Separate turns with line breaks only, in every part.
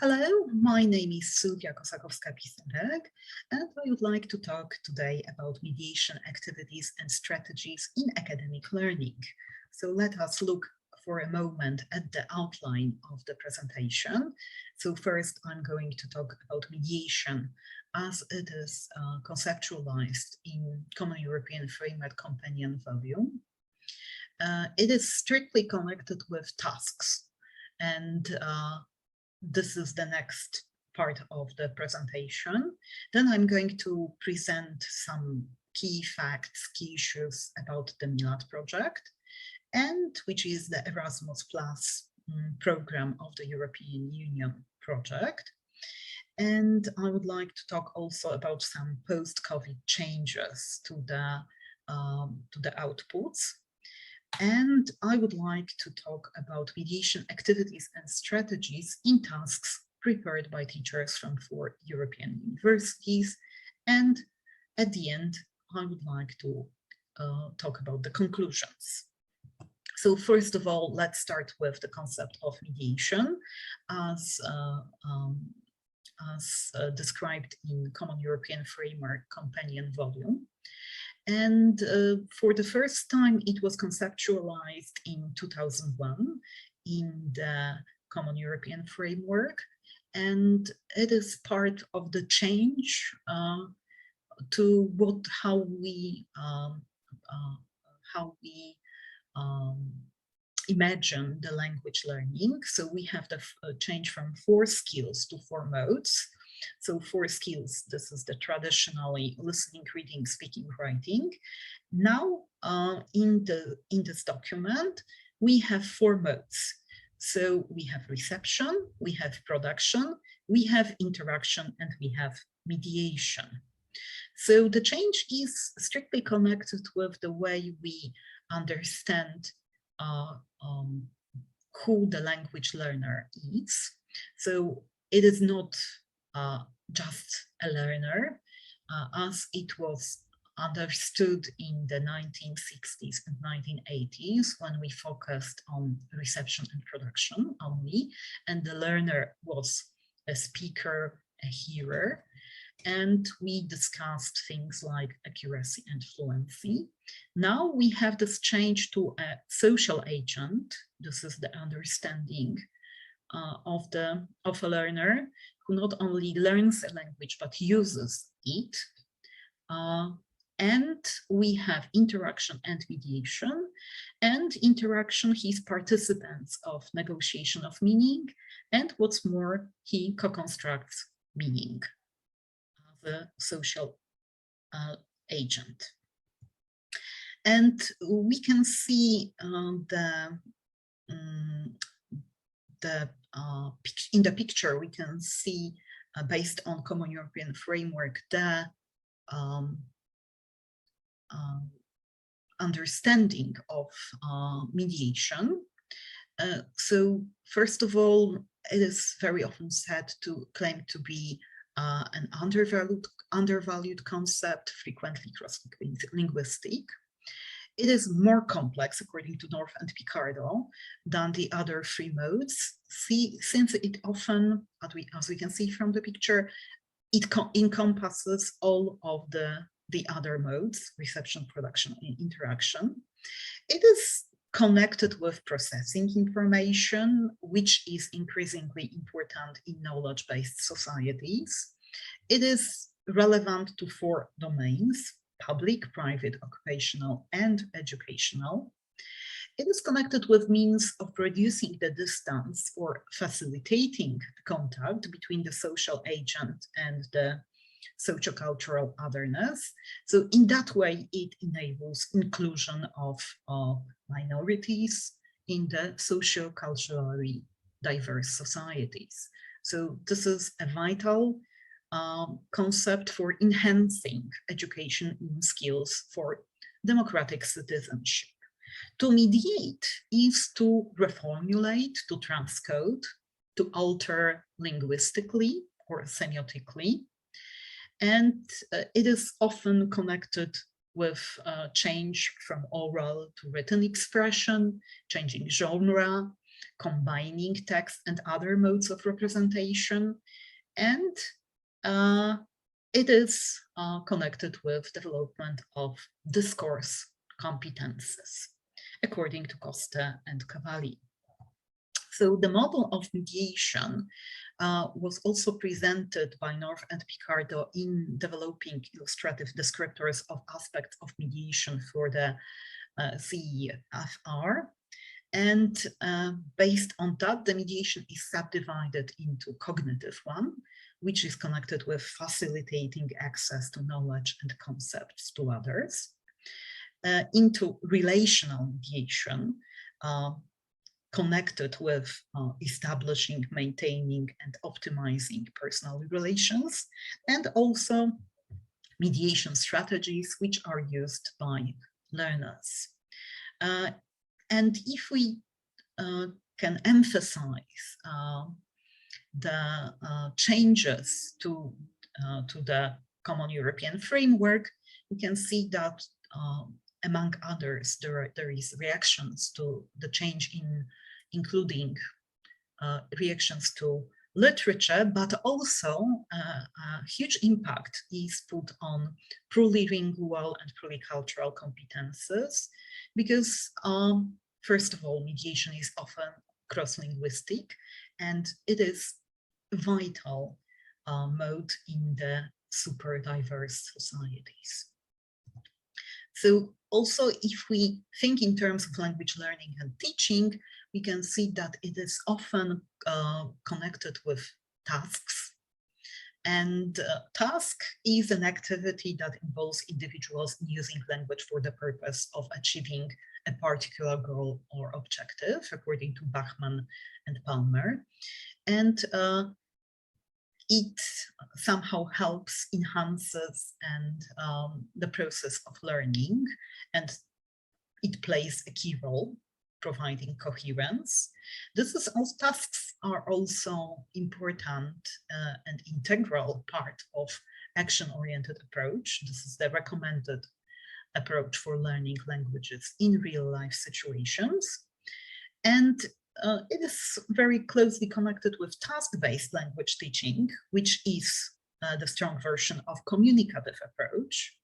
Hello, my name is Sylwia Kossakowska-Pisarek, and I would like to talk today about mediation activities and strategies in academic learning. So let us look for a moment at the outline of the presentation. So first, I'm going to talk about mediation as it is conceptualized in Common European Framework Companion Volume. It is strictly connected with tasks, and this is the next part of the presentation. Then I'm going to present some key facts, key issues about the MILAD project, and which is the Erasmus Plus program of the European Union project. And I would like to talk also about some post-COVID changes to the outputs. And I would like to talk about mediation activities and strategies in tasks prepared by teachers from 4 European universities. And at the end, I would like to talk about the conclusions. So first of all, let's start with the concept of mediation as described in Common European Framework Companion Volume. And for the first time, it was conceptualized in 2001 in the Common European Framework. And it is part of the change to how we imagine the language learning. So we have the change from 4 skills to 4 modes. So 4 skills, this is the traditionally listening, reading, speaking, writing. Now in this document, we have 4 modes. So we have reception, we have production, we have interaction, and we have mediation. So the change is strictly connected with the way we understand who the language learner is. So it is not just a learner, as it was understood in the 1960s and 1980s when we focused on reception and production only, and the learner was a speaker, a hearer, and we discussed things like accuracy and fluency. Now we have this change to a social agent. This is the understanding of a learner who not only learns a language but uses it. And we have interaction and mediation. And interaction, he's participants of negotiation of meaning, and what's more, he co-constructs meaning as a social agent. And we can see in the picture, we can see, based on Common European Framework, the understanding of mediation. So first of all, it is very often said to claim to be an undervalued concept, frequently cross-linguistic. It is more complex, according to North and Picardo, than the other 3 modes. Since it often, as we can see from the picture, it encompasses all of the other modes, reception, production, and interaction. It is connected with processing information, which is increasingly important in knowledge-based societies. It is relevant to 4 domains: public, private, occupational, and educational. It is connected with means of reducing the distance or facilitating contact between the social agent and the sociocultural otherness. So in that way, it enables inclusion of minorities in the socio-culturally diverse societies. So this is a vital concept for enhancing education in skills for democratic citizenship. To mediate is to reformulate, to transcode, to alter linguistically or semiotically. And it is often connected with change from oral to written expression, changing genre, combining text and other modes of representation, and it is connected with development of discourse competences, according to Costa and Cavalli. So the model of mediation was also presented by North and Picardo in developing illustrative descriptors of aspects of mediation for the CEFR. And based on that, the mediation is subdivided into cognitive one, which is connected with facilitating access to knowledge and concepts to others, into relational mediation, connected with establishing, maintaining, and optimizing personal relations, and also mediation strategies which are used by learners. And if we can emphasize the changes to the Common European Framework, we can see that among others, there is reactions to the change in including reactions to literature, but also a huge impact is put on plurilingual and pluricultural competences, because first of all, mediation is often cross-linguistic, and it is a vital mode in the super diverse societies. So also, if we think in terms of language learning and teaching, we can see that it is often connected with tasks. And task is an activity that involves individuals in using language for the purpose of achieving a particular goal or objective, according to Bachmann and Palmer. And it somehow helps, enhances, and the process of learning, and it plays a key role, providing coherence. Tasks are also important and integral part of action-oriented approach. This is the recommended approach for learning languages in real-life situations. And it is very closely connected with task-based language teaching, which is the strong version of communicative approach.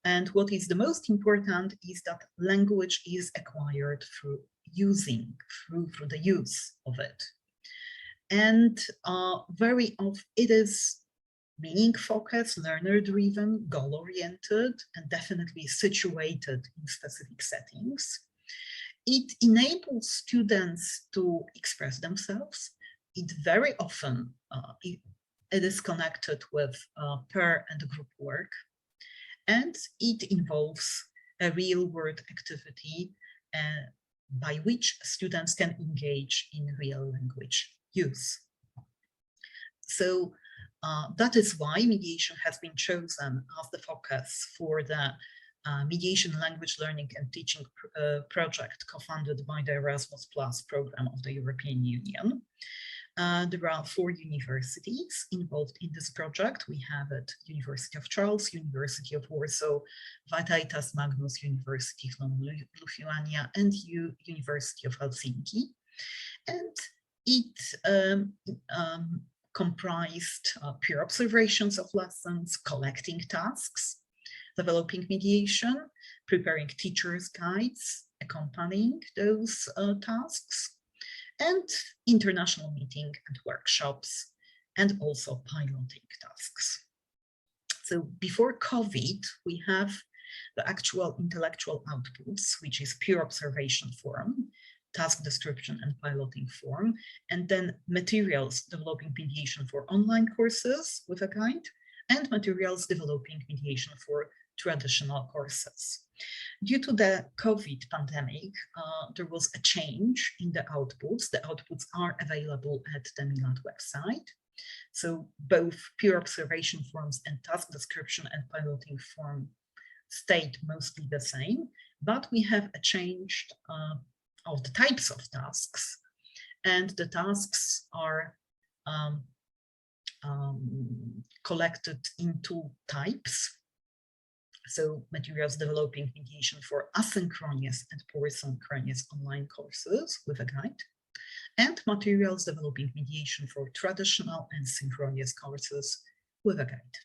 And what is the most important is that language is acquired through using, through the use of it. And very often it is meaning-focused, learner-driven, goal-oriented, and definitely situated in specific settings. It enables students to express themselves. It very often, it is connected with pair and group work. And it involves a real-world activity by which students can engage in real language use. So that is why mediation has been chosen as the focus for the Mediation Language Learning and Teaching project co-funded by the Erasmus Plus program of the European Union. There are 4 universities involved in this project. We have at University of Charles, University of Warsaw, Vitalitas Magnus University from Lithuania, and University of Helsinki. And it comprised peer observations of lessons, collecting tasks, developing mediation, preparing teachers' guides, accompanying those tasks, and international meeting and workshops, and also piloting tasks. So before COVID, we have the actual intellectual outputs, which is peer observation form, task description and piloting form, and then materials developing mediation for online courses with a guide, and materials developing mediation for traditional courses. Due to the COVID pandemic, there was a change in the outputs. The outputs are available at the MILAD website. So both peer observation forms and task description and piloting form stayed mostly the same, but we have a change of the types of tasks, and the tasks are collected in 2 types. So materials developing mediation for asynchronous and polysynchronous online courses with a guide, and materials developing mediation for traditional and synchronous courses with a guide.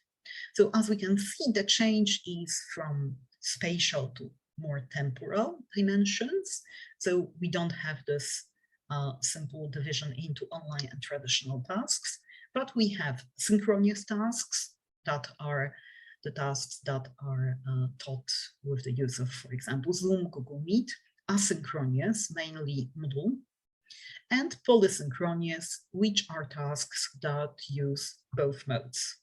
So as we can see, the change is from spatial to more temporal dimensions. So we don't have this simple division into online and traditional tasks, but we have synchronous tasks that are the tasks that are taught with the use of, for example, Zoom, Google Meet, asynchronous, mainly Moodle, and polysynchronous, which are tasks that use both modes,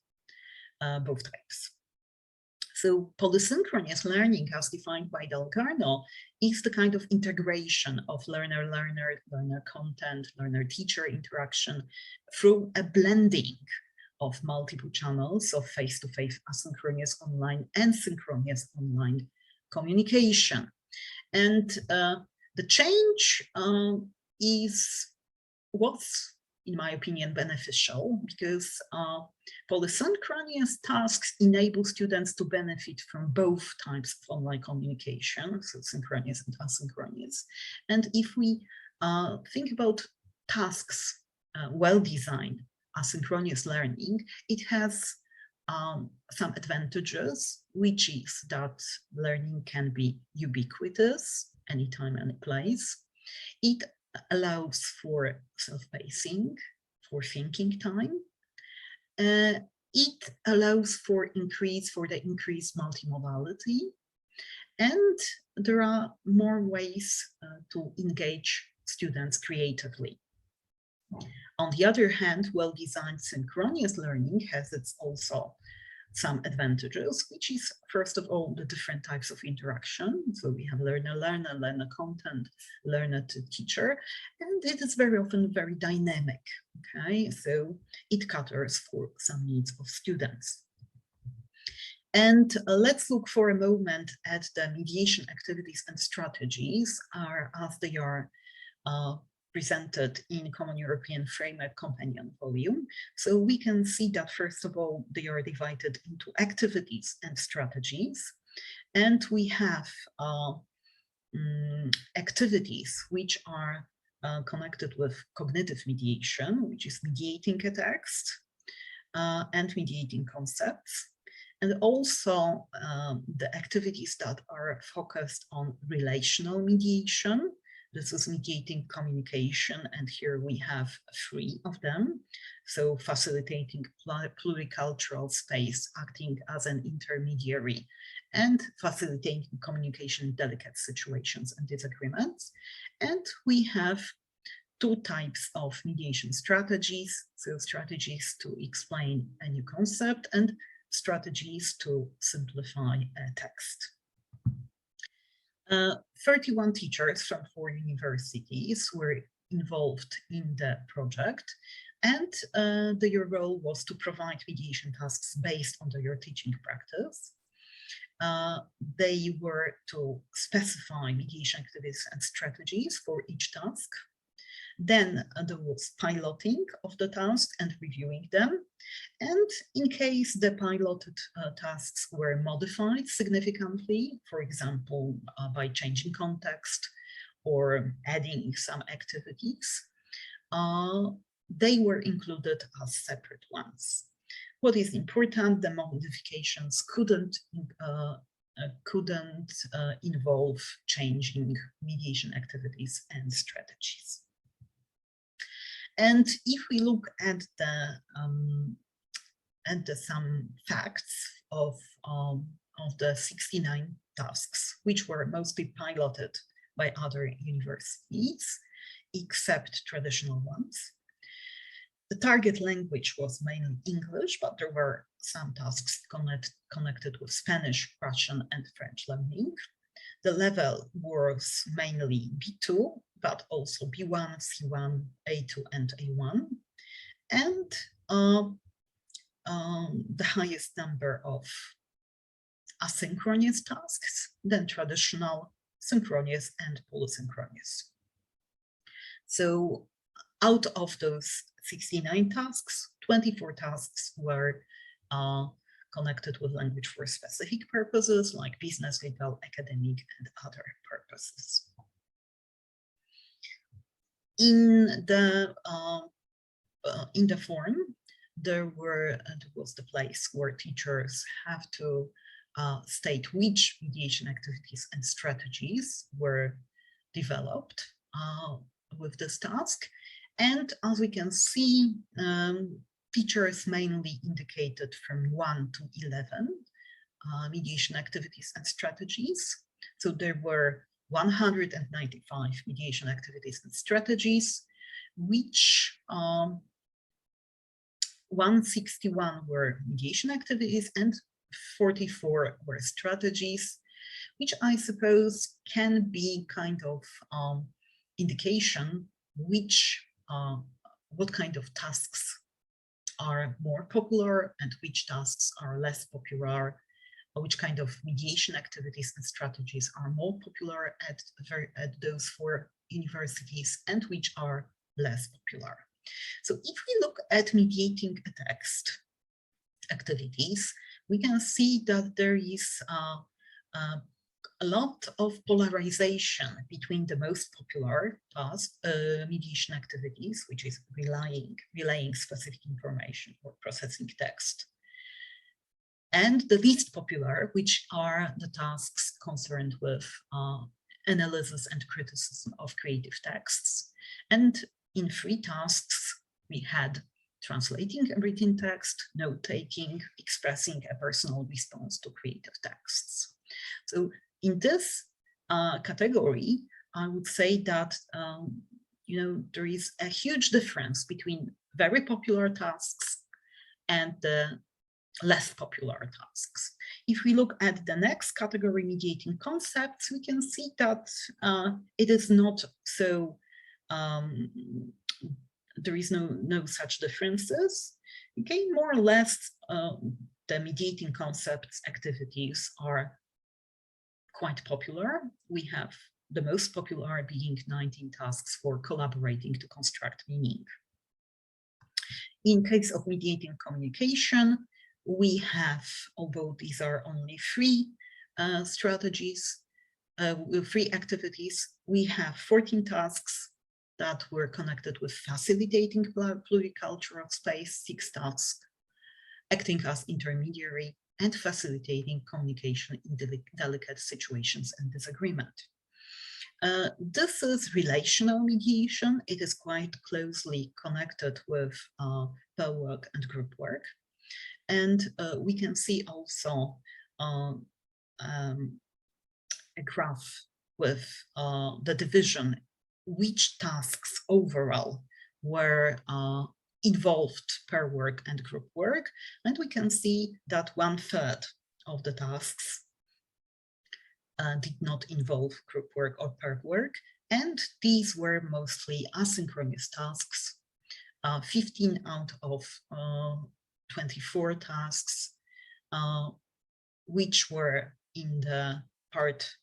both types. So polysynchronous learning, as defined by Delgarno, is the kind of integration of learner-learner, learner content, learner-teacher interaction through a blending of multiple channels of face-to-face asynchronous online and synchronous online communication. And the change was, in my opinion, beneficial because polysynchronous tasks enable students to benefit from both types of online communication, so synchronous and asynchronous. And if we think about tasks well-designed, asynchronous learning, it has some advantages, which is that learning can be ubiquitous, anytime, any place. It allows for self-pacing, for thinking time. It allows for the increased multimodality. And there are more ways to engage students creatively. On the other hand, well-designed synchronous learning has also some advantages, which is, first of all, the different types of interaction. So we have learner-learner, learner content, learner-to-teacher, and it is very often very dynamic, okay? So it caters for some needs of students. And let's look for a moment at the mediation activities and strategies as they are presented in Common European Framework Companion Volume. So we can see that, first of all, they are divided into activities and strategies. And we have activities which are connected with cognitive mediation, which is mediating a text and mediating concepts. And also the activities that are focused on relational mediation. This is mediating communication, and here we have 3 of them. So facilitating pluricultural space, acting as an intermediary, and facilitating communication in delicate situations and disagreements. And we have 2 types of mediation strategies. So strategies to explain a new concept and strategies to simplify a text. 31 teachers from 4 universities were involved in the project, and their role was to provide mediation tasks based on their teaching practice. They were to specify mediation activities and strategies for each task. Then there was piloting of the tasks and reviewing them. And in case the piloted tasks were modified significantly, for example, by changing context or adding some activities, they were included as separate ones. What is important, the modifications couldn't involve changing mediation activities and strategies. And if we look at some facts of the 69 tasks, which were mostly piloted by other universities, except traditional ones, the target language was mainly English, but there were some tasks connected with Spanish, Russian, and French learning. The level was mainly B2, but also B1, C1, A2, and A1. And the highest number of asynchronous tasks, then traditional, synchronous, and polysynchronous. So out of those 69 tasks, 24 tasks were connected with language for specific purposes like business, legal, academic, and other purposes. In the form, there was the place where teachers have to state which mediation activities and strategies were developed with this task. And as we can see, teachers mainly indicated from 1 to 11 mediation activities and strategies. So there were 195 mediation activities and strategies, which 161 were mediation activities and 44 were strategies, which I suppose can be kind of indication what kind of tasks are more popular and which tasks are less popular, or which kind of mediation activities and strategies are more popular at those 4 universities and which are less popular. So if we look at mediating a text activities, we can see that there is a lot of polarization between the most popular task, mediation activities, which is relaying specific information or processing text, and the least popular, which are the tasks concerned with analysis and criticism of creative texts. And in 3 tasks, we had translating a written text, note-taking, expressing a personal response to creative texts. So in this category, I would say that there is a huge difference between very popular tasks and the less popular tasks. If we look at the next category, mediating concepts, we can see that it is not so, there is no such differences. Okay, more or less, the mediating concepts activities are quite popular. We have the most popular being 19 tasks for collaborating to construct meaning. In case of mediating communication, we have, although these are only 3 strategies, 3 activities, we have 14 tasks that were connected with facilitating pluricultural space, 6 tasks acting as intermediary and facilitating communication in delicate situations and disagreement. This is relational mediation. It is quite closely connected with pair work and group work. And we can see also a graph with the division, which tasks overall were involved pair work and group work. And we can see that 1/3 of the tasks did not involve group work or pair work. And these were mostly asynchronous tasks. 15 out of 24 tasks, which were in the part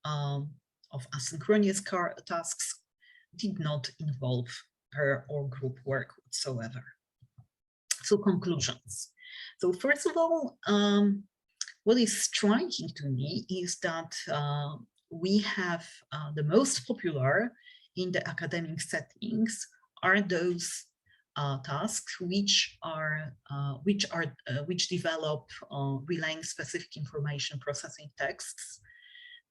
of asynchronous tasks, did not involve pair or group work whatsoever. So conclusions. So first of all, what is striking to me is that we have the most popular in the academic settings are those tasks which develop relaying specific information processing texts,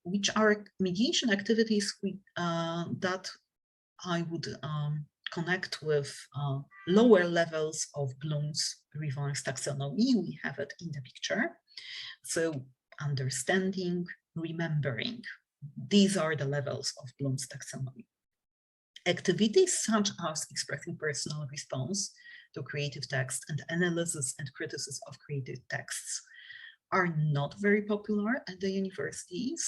which are mediation activities that I would connect with lower levels of Bloom's revised taxonomy. We have it in the picture. So understanding, remembering, these are the levels of Bloom's taxonomy. Activities such as expressing personal response to creative text and analysis and criticism of creative texts are not very popular at the universities.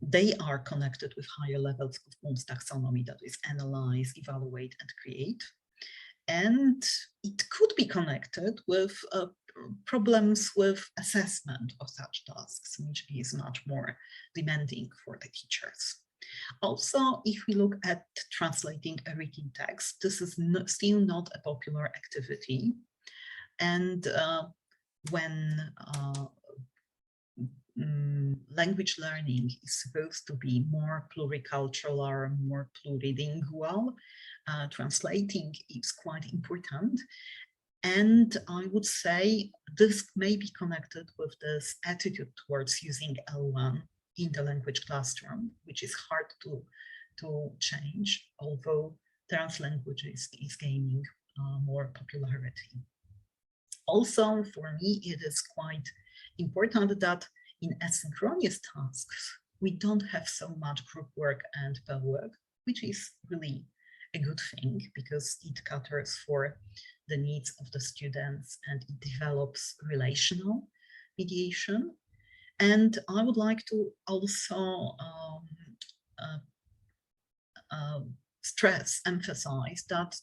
They are connected with higher levels of Bloom's taxonomy, that is analyze, evaluate, and create. And it could be connected with problems with assessment of such tasks, which is much more demanding for the teachers. Also, if we look at translating a written text, this is still not a popular activity. And when language learning is supposed to be more pluricultural or more plurilingual. Translating is quite important. And I would say this may be connected with this attitude towards using L1 in the language classroom, which is hard to change, although translanguages is gaining more popularity. Also, for me, it is quite important that in asynchronous tasks, we don't have so much group work and pair work, which is really a good thing because it caters for the needs of the students and it develops relational mediation. And I would like to also emphasize that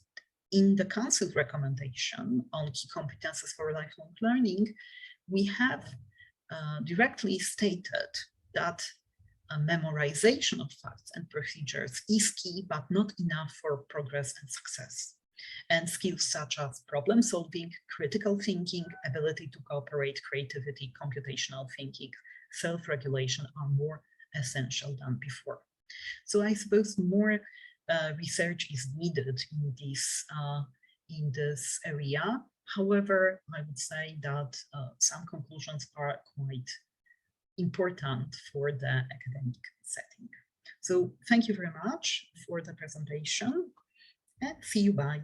in the Council recommendation on key competences for lifelong learning, we have directly stated that memorization of facts and procedures is key, but not enough for progress and success. And skills such as problem solving, critical thinking, ability to cooperate, creativity, computational thinking, self-regulation are more essential than before. So I suppose more research is needed in this area. However, I would say that some conclusions are quite important for the academic setting. So thank you very much for the presentation and see you, bye.